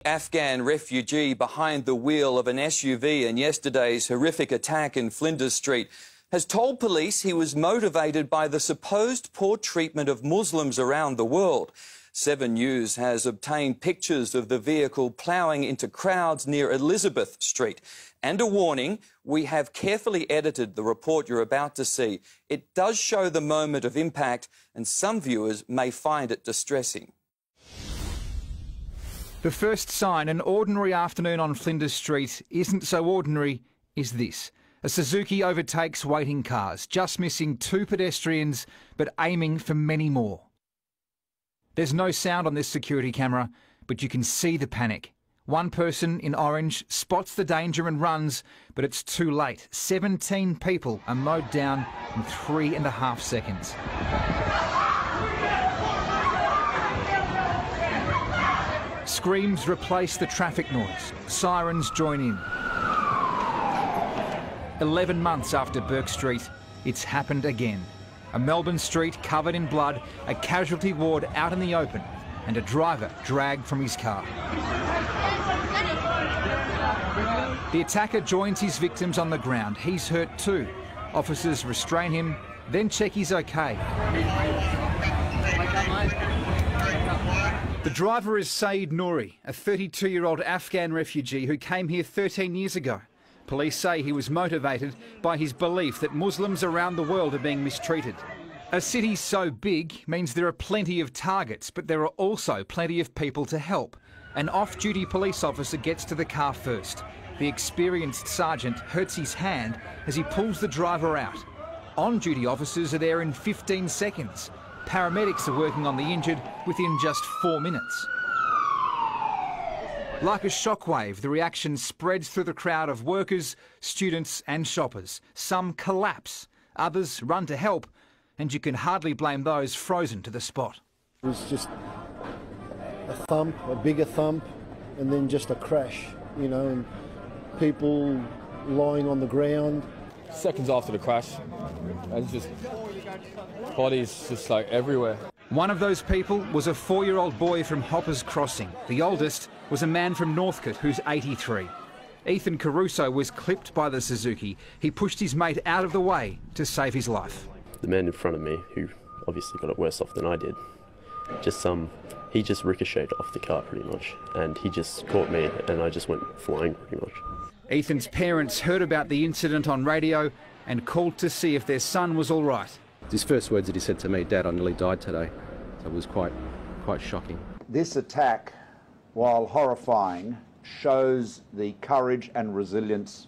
Afghan refugee behind the wheel of an SUV in yesterday's horrific attack in Flinders Street has told police he was motivated by the supposed poor treatment of Muslims around the world. 7 News has obtained pictures of the vehicle ploughing into crowds near Elizabeth Street. And a warning, we have carefully edited the report you're about to see. It does show the moment of impact, and some viewers may find it distressing. The first sign an ordinary afternoon on Flinders Street isn't so ordinary is this. A Suzuki overtakes waiting cars, just missing 2 pedestrians, but aiming for many more. There's no sound on this security camera, but you can see the panic. One person in orange spots the danger and runs, but it's too late. 17 people are mowed down in 3.5 seconds. Screams replace the traffic noise. Sirens join in. 11 months after Burke Street, it's happened again. A Melbourne street covered in blood, a casualty ward out in the open, and a driver dragged from his car. The attacker joins his victims on the ground. He's hurt too. Officers restrain him, then check he's okay. The driver is Saeed Nouri, a 32-year-old Afghan refugee who came here 13 years ago. Police say he was motivated by his belief that Muslims around the world are being mistreated. A city so big means there are plenty of targets, but there are also plenty of people to help. An off-duty police officer gets to the car first. The experienced sergeant hurts his hand as he pulls the driver out. On-duty officers are there in 15 seconds. Paramedics are working on the injured within just 4 minutes. Like a shockwave, the reaction spreads through the crowd of workers, students and shoppers. Some collapse, others run to help, and you can hardly blame those frozen to the spot. It was just a thump, a bigger thump, and then just a crash, you know, and people lying on the ground. Seconds after the crash, and just bodies just like everywhere. One of those people was a 4-year-old boy from Hoppers Crossing. The oldest was a man from Northcote who's 83. Ethan Caruso was clipped by the Suzuki. He pushed his mate out of the way to save his life. The man in front of me, who obviously got it worse off than I did, he just ricocheted off the car pretty much, and he just caught me and I just went flying pretty much. Ethan's parents heard about the incident on radio and called to see if their son was all right. His first words that he said to me, "Dad, I nearly died today." So it was quite shocking. This attack, while horrifying, shows the courage and resilience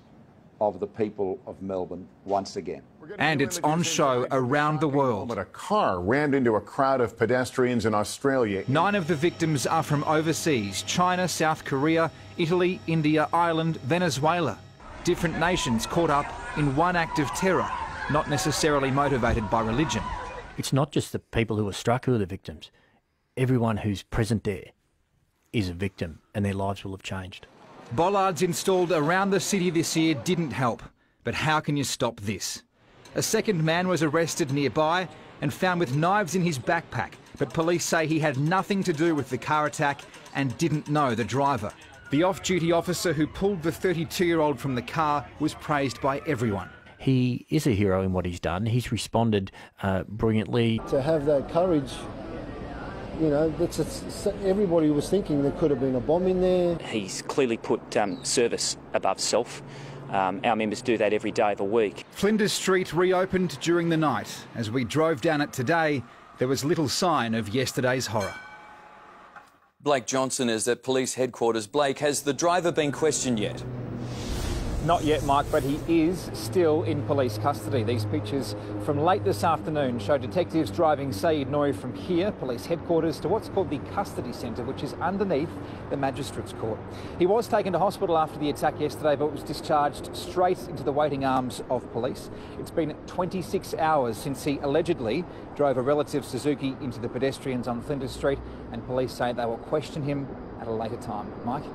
of the people of Melbourne once again. And it's on show around the world. A car rammed into a crowd of pedestrians in Australia. 9 of the victims are from overseas: China, South Korea, Italy, India, Ireland, Venezuela. Different nations caught up in one act of terror, not necessarily motivated by religion. It's not just the people who are struck who are the victims. Everyone who's present there is a victim, and their lives will have changed. Bollards installed around the city this year didn't help. But how can you stop this? A second man was arrested nearby and found with knives in his backpack, but police say he had nothing to do with the car attack and didn't know the driver. The off-duty officer who pulled the 32-year-old from the car was praised by everyone. He is a hero in what he's done. He's responded brilliantly. To have that courage, you know, everybody was thinking there could have been a bomb in there. He's clearly put service above self. Our members do that every day of the week. Flinders Street reopened during the night. As we drove down it today, there was little sign of yesterday's horror. Blake Johnson is at police headquarters. Blake, has the driver been questioned yet? Not yet, Mike, but he is still in police custody. These pictures from late this afternoon show detectives driving Saeed Nouri from here, police headquarters, to what's called the custody centre, which is underneath the magistrate's court. He was taken to hospital after the attack yesterday, but was discharged straight into the waiting arms of police. It's been 26 hours since he allegedly drove a relative Suzuki into the pedestrians on Flinders Street, and police say they will question him at a later time. Mike?